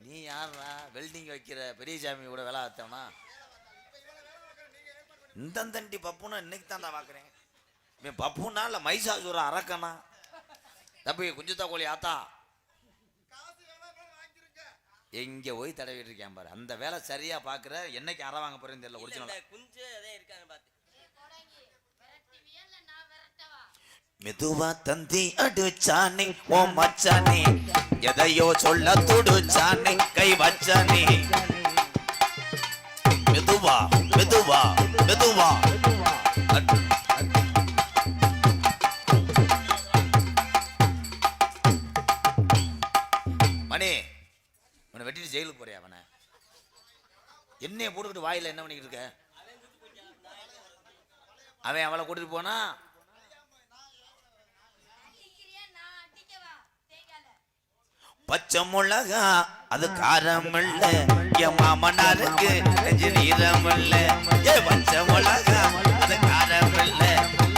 நீ யாரா வெல்டிங் வைக்கிற பெரியசாமி கூட வேலை பார்த்தவனா? இந்த தண்டி பப்புனா இன்னைக்கு தான்டா பார்க்குறேன். இவன் பப்புனா இல்லை மைசாசூர அரக்கனா? தம்பி குஞ்சுத்தா கோழி ஆத்தா எங்க போய் தடவிட்டு இருக்கேன் பாரு. அந்த வேலை சரியா பாக்குற. என்னைக்கு அற வாங்க போறேன்னு தெரியல. ஒரிஜினல் குஞ்சு அதே இருக்காங்க பாத்து. மெதுவா தந்தி அடிச்சானே ஓ மச்சானே, எதையோ சொல்ல துடுச்சானே கை வச்சானே. மெதுவா மெதுவா மெதுவா மணி அவனை வெட்டிட்டு ஜெயிலுக்கு போறியா? அவனை என்னைய போட்டுக்கிட்டு வாயில என்ன பண்ணிக்கிட்டு இருக்க? அவன் அவளை கூட்டிட்டு போனா பச்சை மிளகா அது காரம் இல்ல, என் மாமனாருக்கு நீரம் இல்ல. ஏ பச்சை மிளகா அது காரம் இல்ல,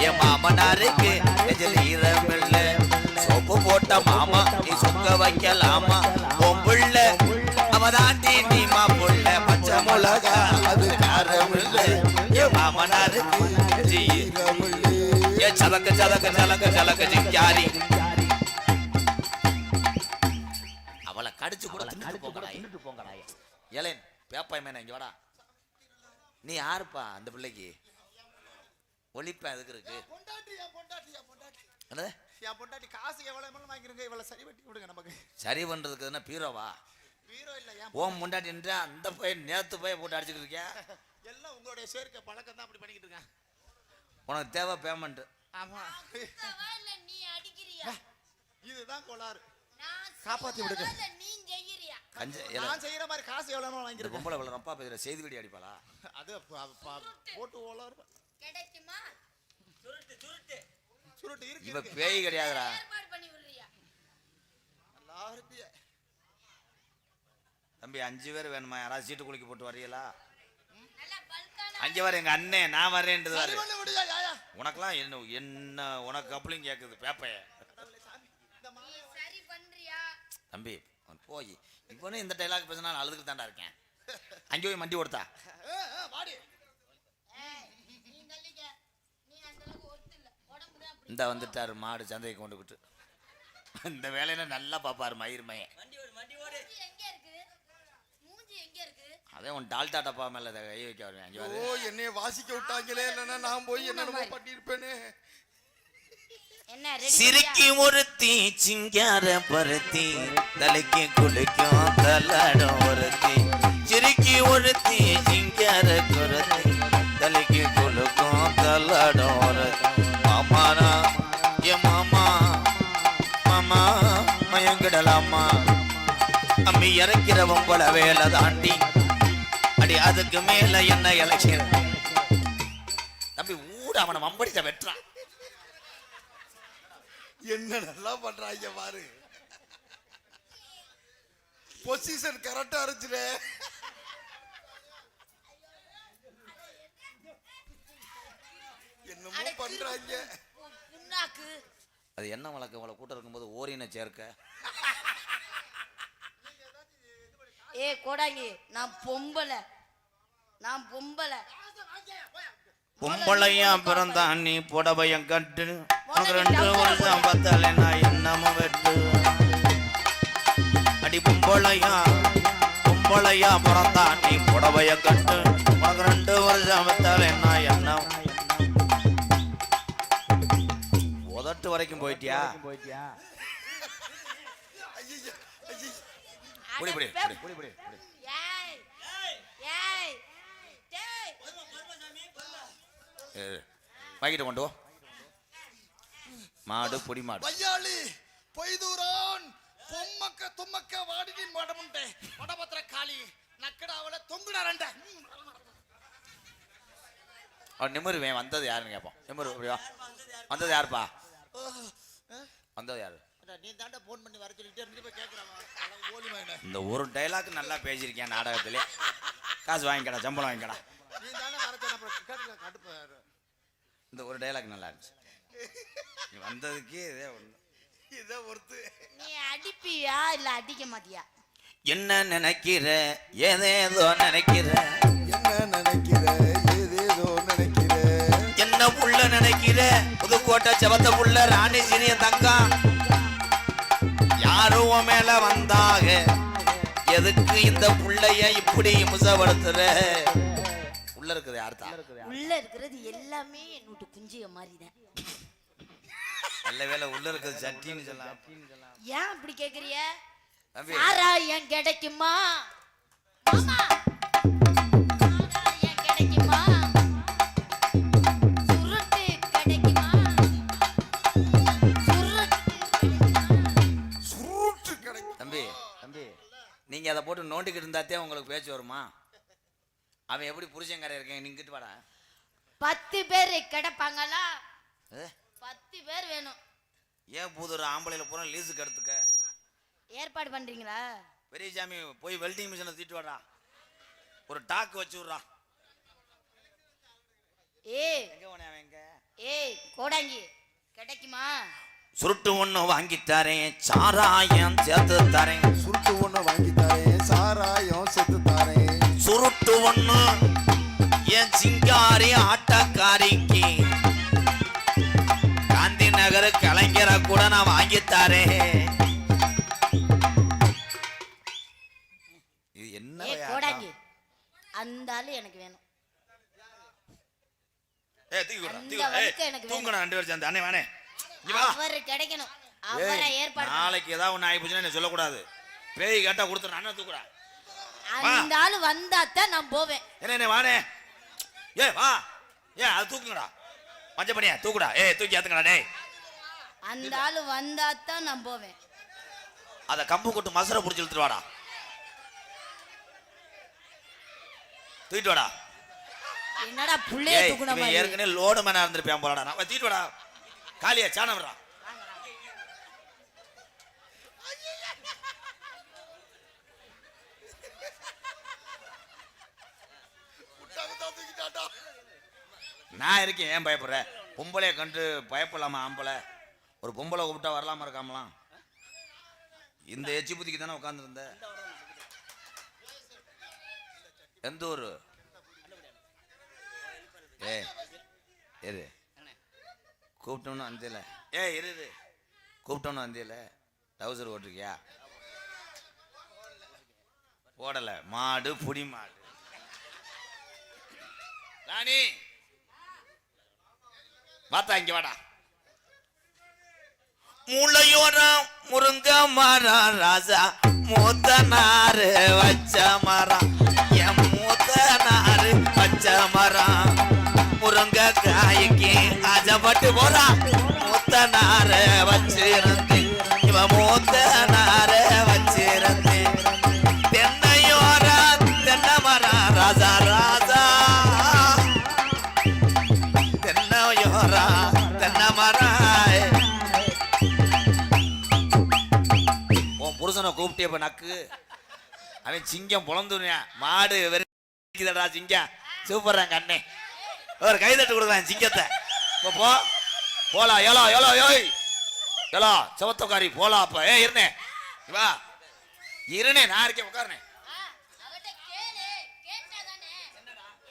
என் மாமனாருக்கு நீரம் இல்ல. சோப்பு போட்ட மாமா நீ சொக்க வைக்கலாமா? பொம்புள்ள அவதாண்டி நீமா புள்ள. பச்சை மிளகா அது காரம் இல்ல, என் மாமனாருக்கு நீரம் இல்ல. ஏ சலக்க சலக்க சலக்க சலக்க ஜிங்காரி கடிச்சு கூட தின்னுட்டு போங்கடா. ஏலேன் பேப்பாய் மேன இங்க வாடா. நீ யாருப்பா அந்த பிள்ளைக்கு? ஒளிப்பா எதுக்கு இருக்கு? என்னது என் பொண்டாட்டி காசு எவ்வளவு வாங்கிருங்க, இவ்வளவு சரி வெட்டி விடுங்க. நமக்கு சரி பண்றதுக்கு என்ன பீரோவா? பீரோ இல்ல. ஓம் பொண்டாட்டின்ற அந்த பையன் நேத்து போய் போட்டு அடிச்சுட்டு இருக்கியா? எல்லாம் உங்களுடைய சேர்க்கை பழக்கம் தான் அப்படி பண்ணிக்கிட்டு இருக்கேன். உனக்கு தேவை பேமெண்ட். ஆமா நீ அடிக்கிறியா? இதுதான் கோளாறு. காப்பாத்தி விடுங்க. நான் செய்யற மாதிரி காசு எவ்வளவு வாங்கிருக்கேன். பொம்பளை வளர அப்பா பேசுற செய்தி வீடியோ அடிப்பாளா? அது போட்டு ஓலார் கிடைக்குமா? சுருட்டு சுருட்டு சுருட்டு இருக்கு. இவ பேய் கிடையாதுடா. ஏற்பாடு பண்ணி விடுறியா? நல்லா இருப்பியே தம்பி. 5 பேர் வேணுமா? யாராவது சீட்டு குலுக்கி போட்டு வரீங்களா? நல்ல பல்கான 5 பேர் எங்க அண்ணே நான் வரேன்றது. சரி பண்ண முடியா? யாயா உனக்கெல்லாம் என்ன என்ன உனக்கு கப்ளிங் கேக்குது பேப்பைய. சரி பண்றியா? தம்பி போய் இவனே இந்த டைலாக் பேசினா நான் அழுதுக்கு தாண்டா இருக்கேன். அங்கே போய் மண்டி கொடுத்தா வாடி. நீ நல்லிக்க. நீ அந்த அளவுக்கு ஒர்த் இல்ல. உடம்பு தான் அப்படி. இந்த வந்துட்டாரு மாடு சந்தையை கொண்டுக்கிட்டு. இந்த வேலையில நல்லா பாப்பாரு மயிர்மைய. வண்டி ஓடு வண்டி ஓடு. எங்க இருக்கு? மூஞ்சி எங்க இருக்கு? அதே உன் டால்டா டப்பா மேல கை வைக்க வருவேன். அங்கே வந்து ஓ என்னைய வாசிக்க விட்டாங்களே, இல்லைன்னா நான் போய் என்னென்னமோ பண்ணிருப்பேனே. என்ன ரெடி? சிரிக்கி ஒருத்தி சிங்கார பருத்தி, தலைக்கு குளிக்கும் தள்ளாடும் ஒருத்தி. சிரிக்கி ஒருத்தி சிங்கார குருத்தி, தலைக்கு குளுக்கும் தள்ளாடும் ஒருத்தி. மாமானா என் மாமா மாமா மயங்கிடலாமா? அம்மி இறக்கிறவன் போல வேலை தாண்டி அடி அதுக்கு மேல என்ன எலெக்ஷன்? தம்பி ஊட அவனை மம்படிச்ச வெட்டுறான். என்ன நல்லா பண்றாங்க பாரு. பொசிஷன் கரெக்டா இருந்துச்சு. என்னமோ பண்றாங்க. புண்ணாக்கு. அது என்ன வழக்கு? அவளை கூட்டம் இருக்கும்போது ஓரின சேர்க்க. ஏ கோடாங்கி, நான் பொம்பளை. நான் பொம்பளை. பொம்பளையா பிறந்தா நீ புடவையம் கட்டு. உனக்கு 2 வருஷம் பத்தல நான் என்னமோ வெட்டு. அடி பொம்பளையா பொம்பளையா பிறந்தா நீ புடவைய கட்டு. உனக்கு 2 வருஷம் பத்தல நான் என்ன உதட்டு வரைக்கும் போயிட்டியா? புடி புடி புடி புடி. ஏய் ஏய் டேய் வாங்கிட்டு கொண்டு வா. மாடு பொடி மாடு. வய்யாளி பொய்தூரான் பொம்மக்க தும்மக்க வாடினி மடமுண்டே மடபத்திர காளி நக்கடாவல தொங்குடா ரெண்ட. அவன் நிமிருவேன். வந்தது யாருன்னு கேட்பான். நிமிரு அப்படியா? வந்தது யாருப்பா? வந்தது யாரு? நீ தாண்டா போன் பண்ணி வர சொல்லிட்டே இருந்து போய் கேக்குறான். ஓலி மகனே இந்த ஒரு டைலாக் நல்லா பேசியிருக்கேன் நாடகத்திலே. காசு வாங்கிக்கடா, சம்பளம் வாங்கிக்கடா. நீ தானே வர சொன்ன கடுப்பு. இந்த ஒரு டைலாக் நல்லா இருந்துச்சு. நீ வந்ததுக்கே இதே ஒன்று. இதை ஒருத்து. நீ அடிப்பியா இல்ல அடிக்க மாட்டியா? என்ன நினைக்கிற ஏதேதோ நினைக்கிற என்ன நினைக்கிற ஏதேதோ நினைக்கிற என்ன புள்ள நினைக்கிற புதுக்கோட்டை செவத்த புள்ள ராணி சிறிய தங்கம் யாரும் உன் மேல வந்தாக எதுக்கு இந்த புள்ளைய இப்படி முசப்படுத்துற உள்ள இருக்குது யார்த்தா உள்ள இருக்கிறது எல்லாமே என்னோட குஞ்சிய மாதிரிதான். நல்ல வேலை உள்ள இருக்குது சட்டின்னு சொல்லலாம் ஏன் அப்படி கேக்குறிய? தம்பி சாராயம் கிடைக்குமா மாமா? சாராயம் கிடைக்குமா? சுருட்டு கிடைக்குமா? சுருட்டு கிடைக்கும். தம்பி நீங்க அதை போட்டு நோண்டிக்கிட்டு இருந்தாத்தே உங்களுக்கு பேச்சு வருமா? அவன் எப்படி புருஷங்கார இருக்கேன் நீங்கிட்டு வாடா. 10 பேர் கிடைப்பாங்களா? ஏ, 10 பேர் வேணும். ஏன் புது ஆம்பளையில பூரா லீஸுக்கு எடுத்துக்க ஏற்பாடு பண்றீங்களா? பெரியசாமி போய் வெல்டிங் மிஷினை தூக்கிட்டு வாடா, ஒரு டாக் வச்சு விட்றா. ஏய் எங்க போனே அவன் எங்க? ஏய் கோடாங்கி கிடைக்குமா? சுருட்டு ஒண்ணு வாங்கி தரேன், சாராயம் சேர்த்து தரேன். சுருட்டு ஒண்ணு வாங்கி தரேன், சாராயம் செத்து தரேன். சுருட்டு ஒண்ணு என் சிங்காரி ஆட்டக்காரிக்கு காந்தி நகர் கலைஞரை கூட நான் வாங்கி தரேன். இது என்ன ஏய் கோடாங்கி அந்த ஆளு எனக்கு வேணும். அந்த வழுக்க எனக்கு வேணும். தூங்கணும் 2 பேரும் சேர்ந்து. அண்ணே வானே இங்க வா. அவர் கிடைக்கணும். அவரை ஏற்பாடு பண்ணு. நாளைக்கு ஏதாவது ஒண்ணு ஆகி போச்சுன்னா சொல்லக்கூடாது. பேய் கேட்டா கொடுத்துரு, அண்ணன் தூக்குடா. அந்த ஆளு வந்தாத்தான் நான் போவேன். என்ன வானே ஏ வா. ஏ அது தூக்குங்கடா, மஞ்சள் பண்ணியா தூக்குடா. தூக்கி ஏத்துங்கடா டேய். அந்த ஆளு வந்தாத்தான் நான் போவேன். அத கம்பு கொட்டு மசரை புடிச்சு இழுத்துட்டு வாடா, தூக்கிட்டு வாடா. என்னடா புள்ளைய தூக்குன மாதிரி? ஏற்கனவே லோடு மேனா இருந்திருப்பேன் போலடா. நான் தூக்கிட்டு வாடா, காலியா சாணம் விடுறா. நான் இருக்கேன், ஏன் பயப்படுற? பொம்பளைய கண்டு பயப்படலாமா? ஆம்பளை ஒரு பொம்பளை கூப்பிட்டா வரலாமா இருக்காமலாம்? இந்த எச்சி புத்திக்கு தானே உட்காந்துருந்த. எந்த ஊரு? இரு கூப்பிட்டோன்னு வந்தியல. இரு கூப்பிட்டோன்னு வந்தியல. டவுசர் ஓட்டிருக்கியா? போடல. மாடு புடி மாடு. ராணி வாத்தா இங்க வாடா. முளையோரம் முருங்க மரம் ராசா மூத்த நாறு வச்ச மரம். என் மூத்த நாறு வச்ச மரம் முருங்க காய்க்கு ஆசைப்பட்டு போறா. மூத்த நாறு வச்சிருந்து இவன் மூத்த நாறு வச்சிருந்து தென்னையோரம் தென்னை மரம் ராசா ராசா தென்னையோரம் தென்னை மரம். புருஷனை கூப்பிட்டே இப்ப நக்கு. அவன் சிங்கம் பொழந்துருவான். மாடு வெறிக்குதடா சிங்கம். சூப்பர்றாங்க அண்ணே. ஒரு கைதட்டு கொடுக்குறான் சிங்கத்தை. போ போலாம். ஏலோ ஏலோ யோய் ஏலோ சவத்தக்காரி போலாம். அப்ப இருனே வா இருனே, நான் இருக்கேன் உட்காருனே. அவட்ட கேளு கேட்டாதானே.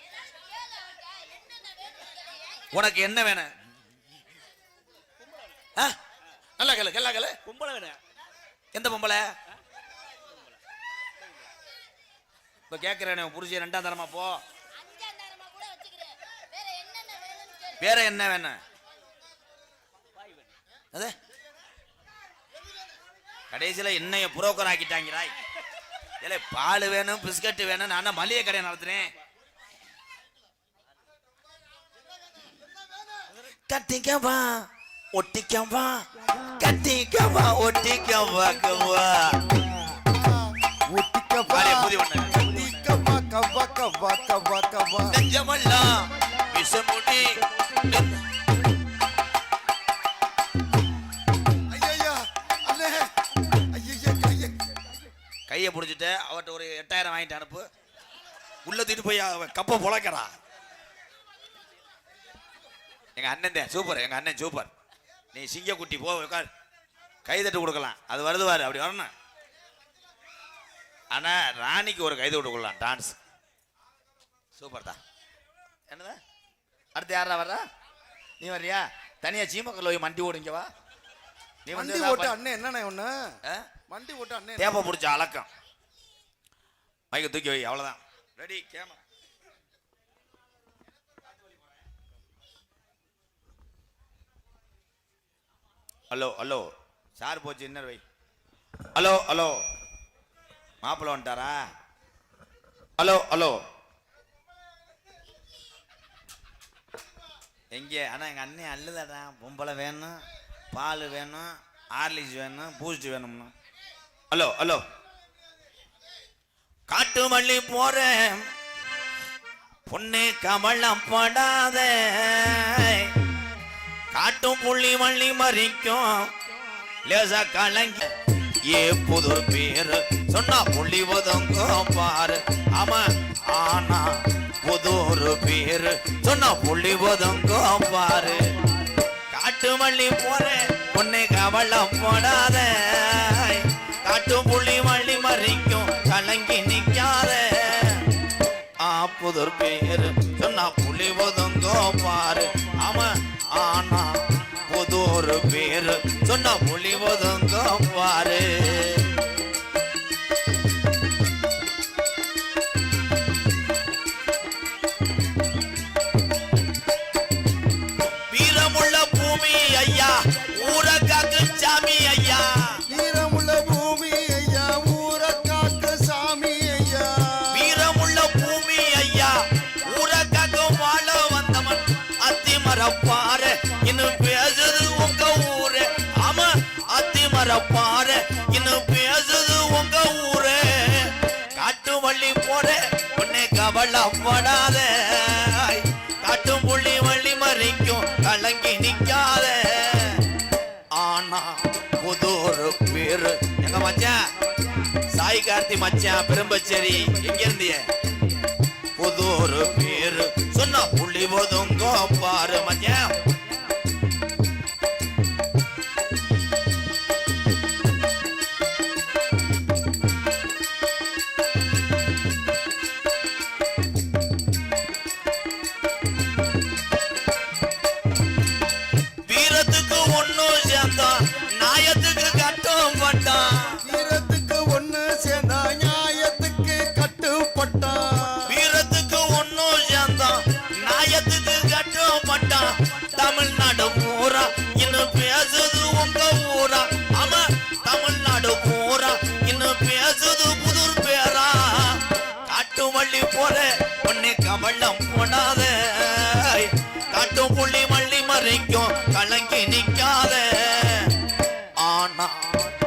ஏதாவது கேளு அவட்ட என்னென்ன வேணும். உனக்கு என்ன வேணும்? நல்லா கேளு கேளா கேளு. பொம்பளை வேணும். எந்த பொம்பளை? இப்ப கேக்குறேன் புருஷன் 2ஆம் தரமா போ. 5ஆம் தரமா கூட வச்சுக்கிறேன். வேற என்னென்ன வேணும்னு கேளு. வேற என்ன வேணும்? அது கடைசியில என்னைய புரோக்கர் ஆக்கிட்டாங்கடா. இல்ல பால் வேணும் பிஸ்கட் வேணும். நான் மளிகை கடை நடத்துறேன். கட்டிக்கவா ஒட்டிக்கவா கட்டிக்கவா ஒட்டிக்கவா கவா ஒட்டிக்கவா புதி ஒண்ணு ஒட்டிக்கவா கவா கவா கவா கவா நெஞ்சமெல்லாம் விஷமுடி. ஐயா அண்ணே ஐயா கையை பிடிச்சிட்டு அவட்ட ஒரு 8000 வாங்கிட்டு அனுப்பு. உள்ள தூக்கிட்டு போய் கப்ப பொழக்கடா. எங்க அண்ணன் தான் சூப்பர். எங்க அண்ணன் சூப்பர். நீ சிங்க குட்டி போ உட்கார். கைதட்டு கொடுக்கலாம். அது வருது பாரு, அப்படி வரணும். ஆனா ராணிக்கு ஒரு கைது விட்டுக்கொள்ளலாம் டான்ஸ் சூப்பர் தான் என்னதா அடுத்து யாரா வர்றா நீ வர்றியா தனியா சீமக்கல்ல போய் மண்டி ஓடுங்க வா நீ வந்து வண்டி ஓட்டு அண்ணன் என்னண்ணே ஒண்ணு வண்டி ஓட்டு அண்ணன் தேப்ப பிடிச்ச அலக்கம் மைக்க தூக்கி வை அவ்வளவுதான் ready camera hello hello sir போச்சு இன்னர் வை ஹலோ ஹலோ மாப்பிள்ள வந்துட்டாரா ஹலோ ஹலோ எங்கே ஆனால் எங்கள் அண்ணன் அல்லுதாடா பொம்பளை வேணும் பால் வேணும் ஹார்லிக்ஸ் வேணும் பூஸ்ட் வேணும்னா ஹலோ ஹலோ காட்டு மல்லி போறேன் பொண்ணு கமலம் படாத காட்டும் புள்ளி மல்லி மறிக்கும் லேசா கலங்கி ஏ புது பேரு சொன்னா புள்ளி ஒதுங்கும் பாரு ஆமா ஆனா புது பேரு சொன்னா புள்ளி ஒதுங்கும் பாரு காட்டு மல்லி போறேன் பொண்ணு கவலம் போடாத காட்டும் புள்ளி மல்லி மறிக்கும் கலங்கி நிக்காத புது பேரு சொன்னா புள்ளி ஒதுங்கும் பாரு ஆமா ஆனா புது பேரு சொன்னா புள்ளி ஒதுங்கும் பாரு வீரமுள்ள பூமி ஐயா ஊரக்காக்கு சாமி ஐயா வீரமுள்ள பூமி ஐயா ஊரக்காக்கு சாமி ஐயா வீரமுள்ள பூமி ஐயா ஊரக்காக்கு வாழ வந்தவன் அத்தி மரப்பாரு இன்னும் பேசுது உங்க ஊரு ஆமா அத்தி மரப்பாரு இன்னும் பேசுது உங்க ஊரு காட்டு வள்ளி போற உன்னை கவலைப்படாத காட்டும் புள்ளி வள்ளி மறிக்கும் கலங்கி நிக்காத ஆனா புதூர் பேரு எங்க மச்சான் சாய் கார்த்தி மச்சான் பெரும்பச்சேரி எங்க இருந்திய புதூர் பேரு சொன்னா புள்ளி ஒதுங்கோ பாரு மச்சான் வீரத்துக்கு ஒண்ணும் சேர்ந்தான் நாயத்துக்கு கட்டும் பட்டான் வீரத்துக்கு ஒண்ணு சேர்ந்தா நியாயத்துக்கு கட்டுப்பட்டான் வீரத்துக்கு ஒண்ணும் சேர்ந்தான் நாயத்துக்கு கட்டும் பட்டான் தமிழ்நாடு பூரா இன்னும் பேசுது உங்க ஊரா ஆமா தமிழ்நாடு பூரா இன்னும் பேசுது புதூர் பேரா காட்டு மல்லி போற பொண்ணு கமலம் போடாத காட்டும் புள்ளி மல்லி மறைக்கும் கலங்கி நிக்காத ஆனா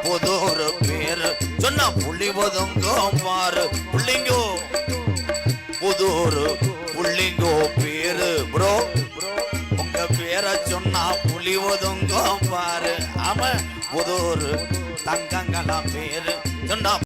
புதூர் பேரு சொன்னா புள்ளி ஒதுங்கும் பாரு புள்ளிங்கோ புதூர் புள்ளிங்கோ பேரு ப்ரோ உங்க பேரை சொன்னா புலி ஒதுங்கும் பாரு ஆமா புதூர் தங்கங்களா பேரு சொன்னா